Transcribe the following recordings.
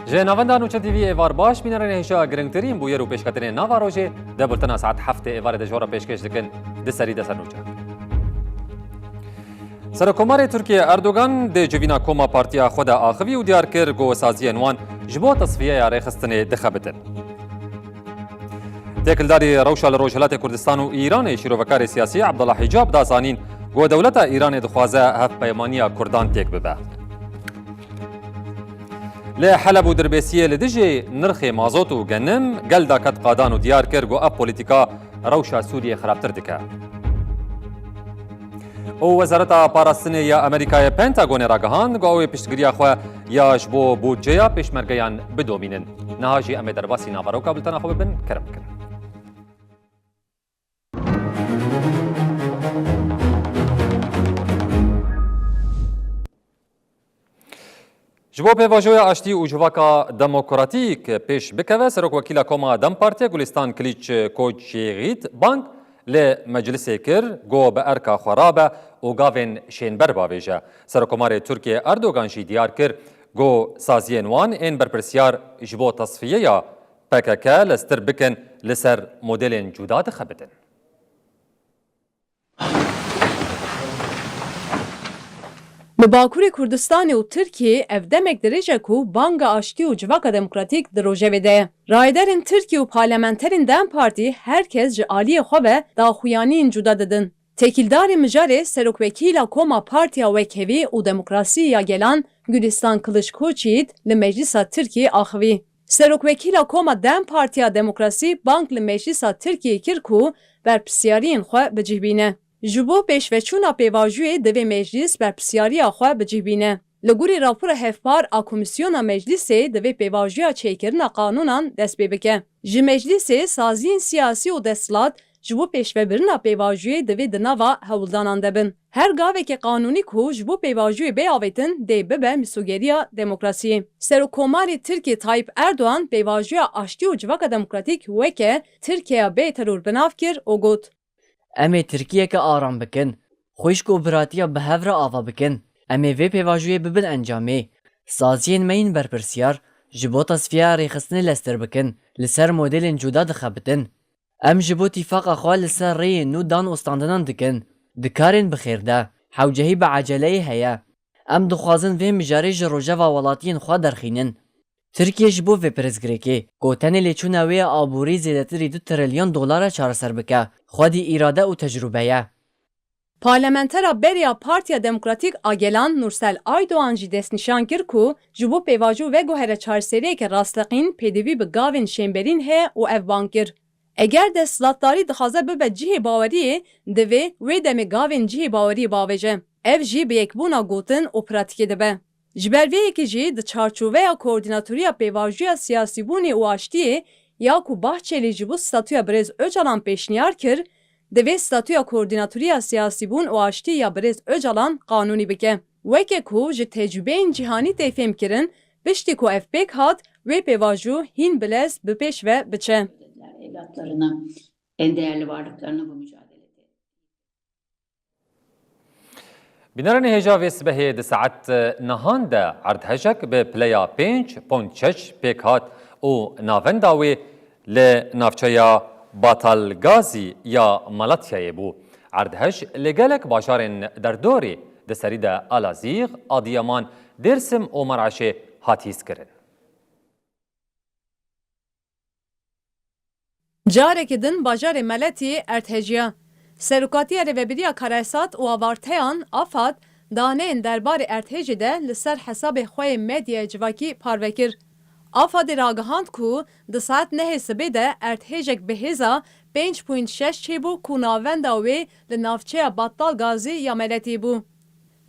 جنابندان و چه تیوی ایوار باش بینرن هشا گرنگترین بویر و پیشکترین ناوا روژه ده بلتنا ساعت هفته ایوار دجورا پیشکش دکن ده سری ده سرنوچه. سرکومار ترکیه اردوغان ده جوینا کوما پارتیا خود آخوی و دیار کر گو سازی نوان جبو تصفیه یاره خستن دخبتن. تکلداری روشال روشالات کردستان و ایران شیروکار سیاسی عبدالله حجاب دازانین گو دولت ایران دخوازه هف پیمانی کردان تک ببه. لحلب و دربیسیه لدجی نرخ مازوت و گنم گل دا کت قادان و دیار کر گو اب پولیتیکا روشا سوریه خرابتر دکه. او وزارت پاراستنی یا امریکای پنتاگون راگهاند گو اوی پشتگیری خواه یا جبو بودجه پشمرگیان بدومینن. نهاجی امی درباسی ناوارو کابلتنا خواه ببن کرم کن. جبو پیواژوی آشتی و جواکا دموکراتیک پیش بکوه سرک وکیل کوما دم پارتی گلستان کلیچ کوچیغیت بانک ل مجلس کر گو به ارکا خرابه و گاوین شینبر باویجه سرکومار ترکیه اردوغان جی دیار کر گو سازین وان این برپرسیار جبو تصفیه یا PKK لستر بکن لسر مدل جدا دخبتن. Li Bakurê Kurdistanê û Tirkiyê ev demek dirêje ku Banga Aştî û Civaka Demokratîk di rojevê de ye. Rayderên Tirkiye û parlamenterên Dem Partî herkes ji aliyê xwe ve daxuyaniyên cuda didin. Tekildarê mijarê Serokwekîla Koma Partiya Wekhevî û Demokrasî ya Gelan Gülistan Kılıçkoçyiğit li Meclisa Tirkiyê axivî. Serokwekîla Koma Dem Partiya Demokrasî bank li Meclisa Tirkiyê kir ku berpirsiyariyên xwe bicihbîne. Ji bo pêşveçûna pêvajiyê divê meclis berpirsiyariya xwe bicihbîne. Li gurê rapora hevpar a Komîsyona Meclisê divê pêvajiya çêkirina qanûnan dest pê bike. Ji meclisê saziyên siyasî û desthilat ji bo pêşvebirina pêvajiyê divê di nava hewildanan de bin. Her gavekê qanûnî ku ji bo pêvajiyê bêavêtin dê bibe mîsogeriya demokrasiyê. Serokkomarê Tirkiye Tayyip Erdoğan pêvajiya aştî û civaka demokratîk weke Tirkiyeya bê teror binav kir û got. Em ê Tirkiyeke aram bikin, xwîşk û biratiya bihevre ava bikin. Em ê vê pêvajiyê bibin encamê. Saziyên me yên berpirsiyar ji bo tasfiya rêxistinê lester bikin, li ser modelên cuda dixebitin. Em ji bo tîfaqa xwe li ser rêyên nû dan û standinan dikin. Dikarên bi xêr de, hewcehî bi eceleyê heye. Em dixwazin vê mijarê ji rojeva welatiyên xwe derxînin. Tirkiye ji bo vê pirsgirêkê, gotenê lêçûna wê ya aborî zêdetirî 2 trilyon dolara çareser bike, xwedî îrade û tecrübe ye. Parlamentera Beriya Partiya Demokratîk a Gelan Nursel Aydoğan jî destnîşan kir ku ji bo pêvajî ve guhere çarseriyeke rastexîn pêdivî bi gavên şêmberîn heye û ev bankir. Eger desthilatdarî dixwaze bibe cihê baweriyê, divê wê demê gavên cihê baweriyê bavêje. Ev jî bi yekbûna gotin û pratikê dibe. Ji ber vê yekê jî di çarçoveya koordinatoriya pêvajiya siyasîbûnê û aştiyê ya ku Bahçeli ji bo statuya Birêz Öcalan pêşniyar kir, divê statuya koordinatoriya siyasîbûn û aştî ya Birêz Öcalan qanûnî bike. Weke ku ji tecrübeyên cîhanî tê fêm kirin, piştî ku ev pêk hat, wê pêvajû hîn bilez bi pêş ve biçe. Evlatlarına, en değerli varlıklarına bu mücadelede. بینرن هجا و سبه ده ساعت نهان ده عرض هجک به پلیا 5.6 پیک هات و ناونداوی لنافچه باتالگازی یا مالاتیای بو. عرض هج لگلک باشارن در دوری ده سری ده آلازیغ آدیامان درسم و مرعشه هاتیز کرن. Careke din bajarê Meletiyê erthêjiya. Serokatiya Rêveberiya Karesat û Avarteyan Afad daneyên derbarê erthêjê de li ser hesabê xwe yê medyaya civakî parvekir. Afadê ragihand ku di saet nehê sibê de erthêjek bi hêza 5.6 çêbû ku navenda wê li navçeya Battalgazî ya Meletî bû.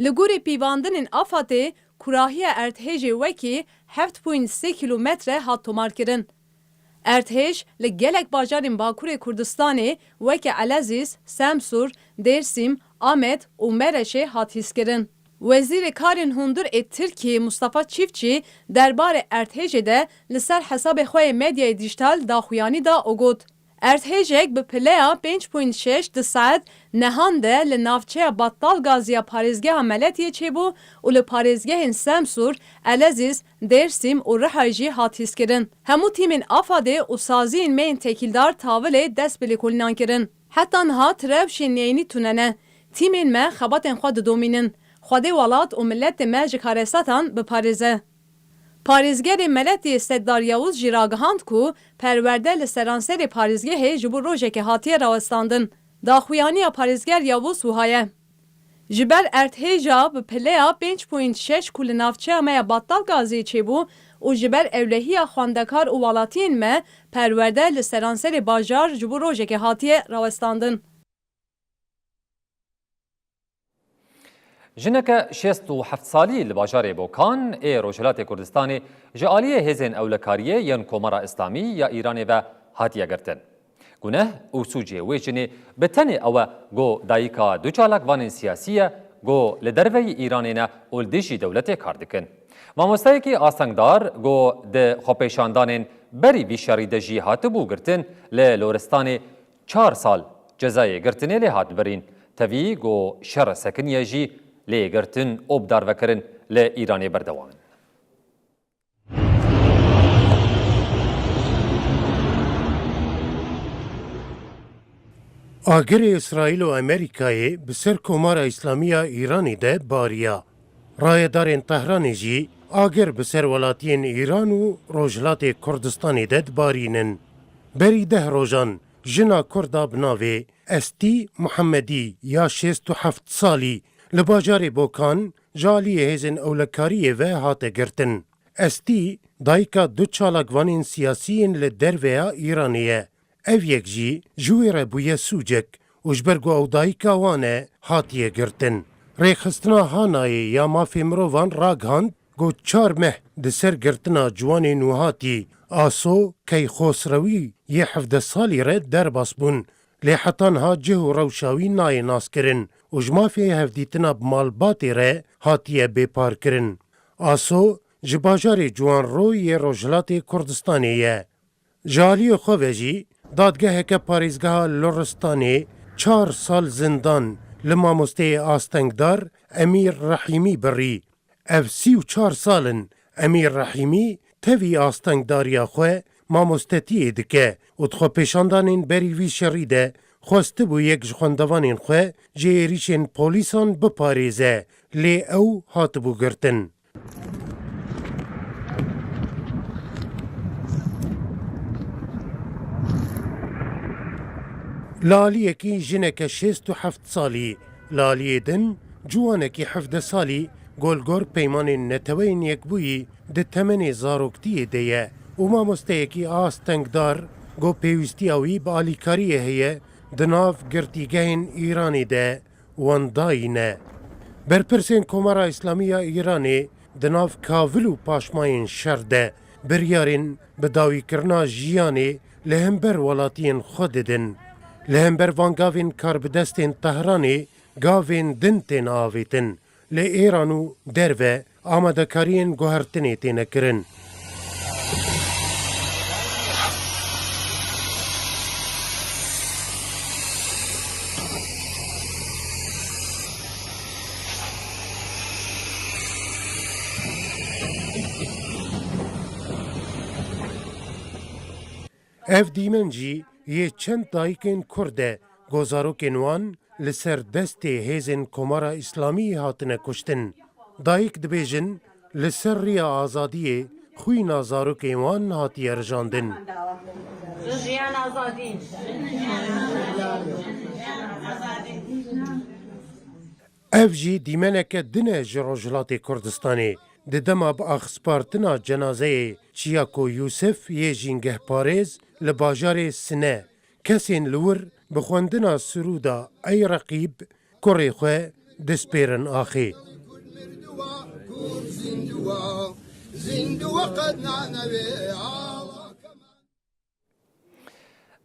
Li gurê pîvandinên Afadê kurahiya erthêjê wekî 7.3 kilometre hat tomarkirin. Erthêj li gelek bajarên Bakurê Kurdistanê weke Elezîz, Semsûr, Dêrsîm, Amed û Mereşê hat hîskirin. Wezîrê Karên Hundir ê Tirkiyê Mustafa Çîfçî derbarê erthêjê de li ser hesabê xwe yê medyayê dijîtal daxuyanî da û got. ارتهیجک به پلیا 5.6 دساعت نهانده لنافچه بطال گازیا پاریزگه عملیتی چه بو و لپاریزگه سمسور، الازیز، درسیم و رهایجی هاتیس کرن. همو تیمین آفاده و سازین مین تکیلدار تاوله دست بلیکولنان کرن. حتی انها ترب شنینی توننه. تیمین ما خباتن خود دومینن. خود ولات و ملت ما جکارستان به پاریزه. پاریزگر ملت استدار یاوز جیراگهاند کو پرورده لسرانسر پاریزگه جبو روژه که هاتیه راوستاندن. داخویانی پاریزگر یاوز وحایه. جبر ارتهیجا به پلیا 5.6 کل نافچه همه بطال گازی چه بو و جبر اولهی خواندکار و والاتین ما پرورده لسرانسر باجار جبو روژه که هاتیه راوستاندن. جنك 67 سالي لباجار بوكان اي روجلات كردستاني جاليه هزن اولكاريه ين كومارا اسلامي يا ايراني و هاتيه گرتن گونه او سوجي ويجني بتني او گو دايكا دوچالك وان سياسيه گو لدروي ايرانينا اولديجي دولتي كاردكن ماموستايكي آسنگدار گو د خوپيشاندانن بري بيشاري دجي هاتبو گرتن لورستاني 4 سال جزاي گرتني له هات برين تفي گو شر سكنيه جي لی گرتن آبدار وکرن لی ایرانی بردوان. آگر اسرائیل و امریکای بسر کمار اسلامی ایرانی ده باریا. رایدارین تهران جی آگر بسر ولاتین ایران و روجلات کردستانی ده بارینن. بری ده روزان جنا کردا بناوه استی محمدی یا 67 سالی لباجار بوکان جالی هزن اولکاری و هات گرتن. استی دایکا دو چالگوانین سیاسیین لدرویا ایرانیه. او یک جی جویر بوی سوجک و جبرگو او دایکا وانه هاتیه گرتن. ریخستنا هانای یا مافی مروان راگهاند گو 4 مه دسر گرتنا جوانی نوهاتی آسو کی خوسروی یه 17 سالی رد در باسبون لیحتان ها جه روشاوی نای ناس کرن و جمافی هفدیتنا بمالباتی ره هاتیه بیپار کرن. آسو جباجار جوان روی روجلات کردستانیه. جالی خووجی دادگاه که پاریزگاه لورستانی 4 سال زندان لماموسته آستنگدار امیر رحیمی بری. اف 34 سالن امیر رحیمی توی آستنگداریا خواه ماموستتی دکه و تخوا پیشاندانین بری وی شریده خواسته بو یک جخواندوانین خواه جیریشن پولیسان بپاریزه لی او هات بو گرتن. لالیه کی جنک 67 سالی لالیه دن جوانکی 17 سالی گلگور پیمان نتوین یک بویی ده تمن زاروکتی دیه و ماموسته کی آستنگدار گو پیوستی اوی با آلیکاریه هیه دناف گرتیگهین ایرانی ده وانداینه. برپرسین کمارا اسلامی ایرانی دناف کاولو پاشماین شرده بریارین بداوی کرنا جیانی لهمبر ولاتین خوددن. لهمبر وانگاوین کاربدستین تهرانی گاوین دنتین آویتن لی ایرانو دروه آمدکارین گوهرتنی تینه کرن. اف دیمن جی یه چند دایکن کرده گوزاروکن وان لسر دست هیزن کمارا اسلامی هاتنه کشتن. دایک دبیجن لسر ریا آزادیه خوی نازاروکن وان هاتی ارجاندن. اف جی دیمنه که دنه جروجلات کردستانی ددما با اخسپارتنا جنازه چیاکو یوسف یه جینگه پارز لباجار سنه کسین لور بخواندنا سرودا ای رقیب کری خواه دسپیرن آخی.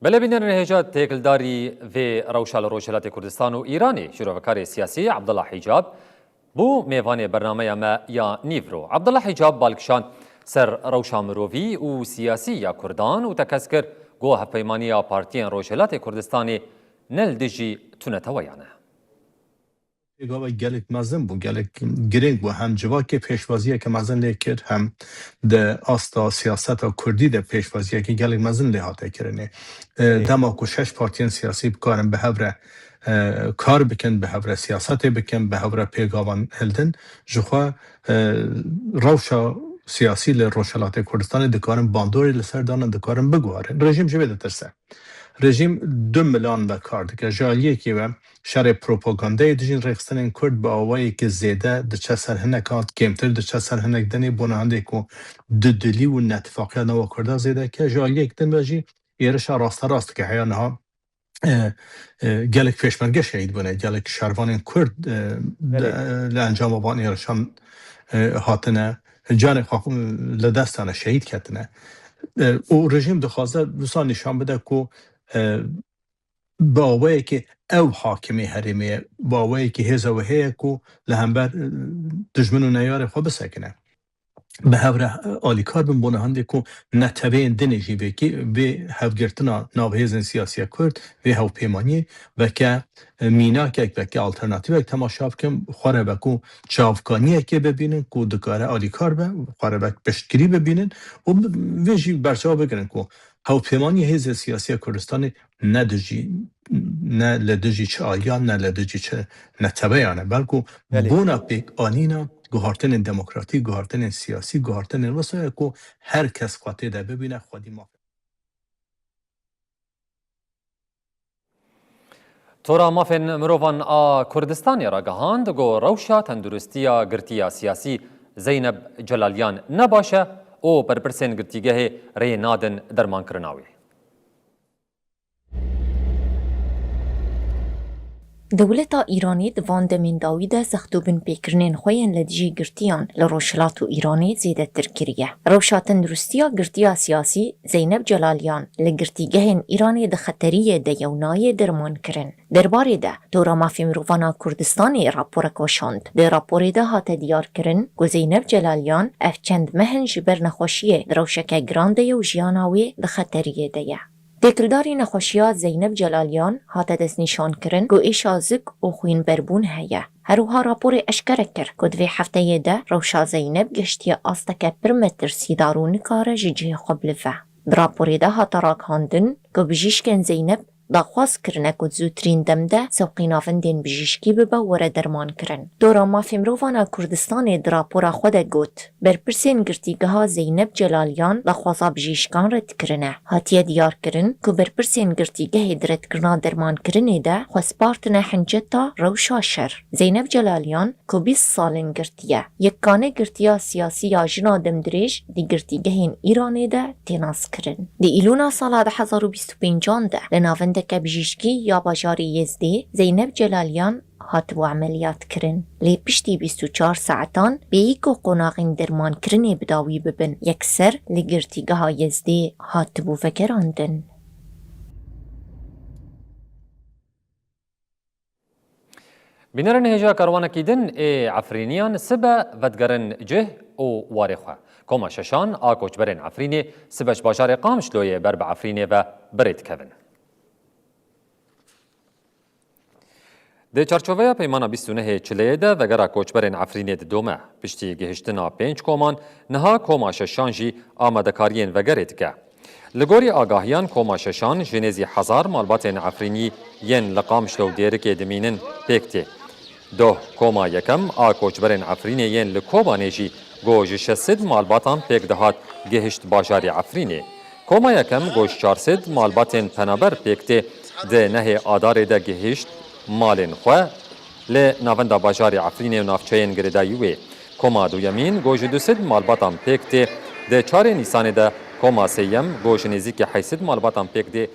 بله بینن نهجات تکلداری و روشال روشلات کردستان و ایرانی شروعکار سیاسی عبدالله حجاب بو میوان برنامه ما یا نیورو. عبدالله حجاب بالکشان سر روشا مروی و سیاسی یا کردان و تکسکر گو هفپیمانی پارتیان روشهلات کردستانی نل دجی تونتویانه. گاوا گلک مزن بو گلک گرینگ بو هم جواکی پیشوازیه که مزن لیکر هم ده آستا سیاست و کردی ده پیشوازیه که گلک مزن لیهاته کرنه دما کو 6 پارتیان سیاسی بکارن به هوره کار بکن به هوره سیاست بکن به هوره پیگاوان هلدن جخوا روشا سیاسی لروشلات کردستان دکارن باندوری لسر دانن دکارن بگوارن رژیم جوه ده ترسه رژیم 2 میلیون و کارد که جالیه که و شر پروپاگاندای دجین رخصتن کرد با آوایی که زیده دچه سر هنکات کمتر دچه سر هنک دنی بناهنده که دلی و نتفاقی نوا کرده زیده که جالیه که دن باجی ایرش راست که حیانها گلک پیشمرگه شهید بونه گلک شروان کرد لانجام بان ایرشان هاتنه جان لدستانه شهید کتنه او رژیم دخواسته دوستان نشان بده که باوایی که او حاکمی حریمیه باوایی که هزا و هیه که لهمبر دجمن و نیار خواه بسکنه به هوره آلیکار بین بونه هنده که نتبین دنجی بکی به هفگرتنا ناوهیزن سیاسی کرد و هاو پیمانی و که مینا که آلترناتیو تماشا بکن خواره بکو چاوکانیه که ببینن که دکاره آلیکار به خواره بک پشتگیری ببینن و ویجی برچاو بگرن که هاو پیمانی هیز سیاسی کردستان نه لدجی چه آلیان نه لدجی چه نتبیانه بلکه بونا پیک آنینا گوهارتن دموکراتی، گوهارتن سیاسی، گوهارتن واسه که هر کس خواهد ده ببینه خودی ما. تورا مافن مروان کردستانی را گهاند گو روشا تندرستیا گرتیا سیاسی زینب جلالیان نباشه او برپرسین گرتیگه ری نادن درمان کرناوی. دولتا ایرانی دوان دمین داویده سختوبن پیکرنین خوین لدجی گرتیان لروشلاتو ایرانی زیده ترکریه. روشاتن درستیا گرتیا سیاسی زینب جلالیان لگرتیگهن ایرانی ده خطریه ده یونای درمان کرن. درباره ده دورا مافی مرووانا کردستانی راپورک وشاند. ده راپوری ده هات دیار کرن گو زینب جلالیان اف چند مهن جبر نخوشیه روشک گرانده و جیاناوی ده خطریه ده. دکلداری نخوشیات زینب جلالیان هات دست نشان کرن گو ایشا زک و خوین بربون هیا. هروها راپور اشکره کر که دوی هفته ده روشا زینب گشتی آستک پر متر سیدارون کار جیجه قبل فه. راپور ده هات راک هاندن گو بجیشکن زینب داخواست کرنه که زودترین دمده سوقینافن دین بجیشکی ببا وره درمان کرن. دورا مافی مرووانا کردستان دراپورا خود گوت. برپرسین گرتیگه ها زینب جلالیان داخواسا بجیشکان رد کرنه. هاتیه دیار کرن که برپرسین گرتیگه درد کرنا درمان کرنه ده خواسپارتنه حنجتا روشا شر. زینب جلالیان که 20 سالن گرتیه. یکانه گرتیا سیاسی یا جنا دمدریج دی گرتیگه این ایرانه ده تیناس کرن. دی ایلونا سالا ده 2025 ده لناونده که بجیشکی یا باجاری یزدی زینب جلالیان هاتبو عملیات کرن. لی پشتی 24 ساعتان به ایکو قناغین درمان کرنی بداوی ببن. یکسر لگرتیگه ها یزدی هاتبو فکراندن. بینرن هجا کاروانه کیدن عفرینیان سبا ودگرن جه او وارخواه. کما ششان آکوچ برن عفرینی سباش باجار قامش لویه برب عفرینی و برید کون. ده چارچوبه پیمانا 29 چلیه ده وگرا کوچبرین عفرینی ده دومه پشتی گهشتنا 5 کومان نها کوما ششان جی آمدکارین وگرید که. لگوری آگاهیان کوما ششان جنیزی 1000 مالباتین عفرینی ین لقامشلو دیرک دمینن پیکتی. دو کوما یکم کوچبرین عفرینی ین لکوبانه جی گوش 600 مالباتان پیک دهات گهشت باجاری عفرینی. کوما یکم گوش 400 مالباتین پنابر پیکتی ده نه آدار ده گهشت مالن خواه لی ناوندا باجاری عفرینی و نافچین گردایوی. کما دویمین گوش 200 مالباتان پیکتی ده 4 نیسان ده کما سیم گوش نزیک 800 مالباتان پیک ده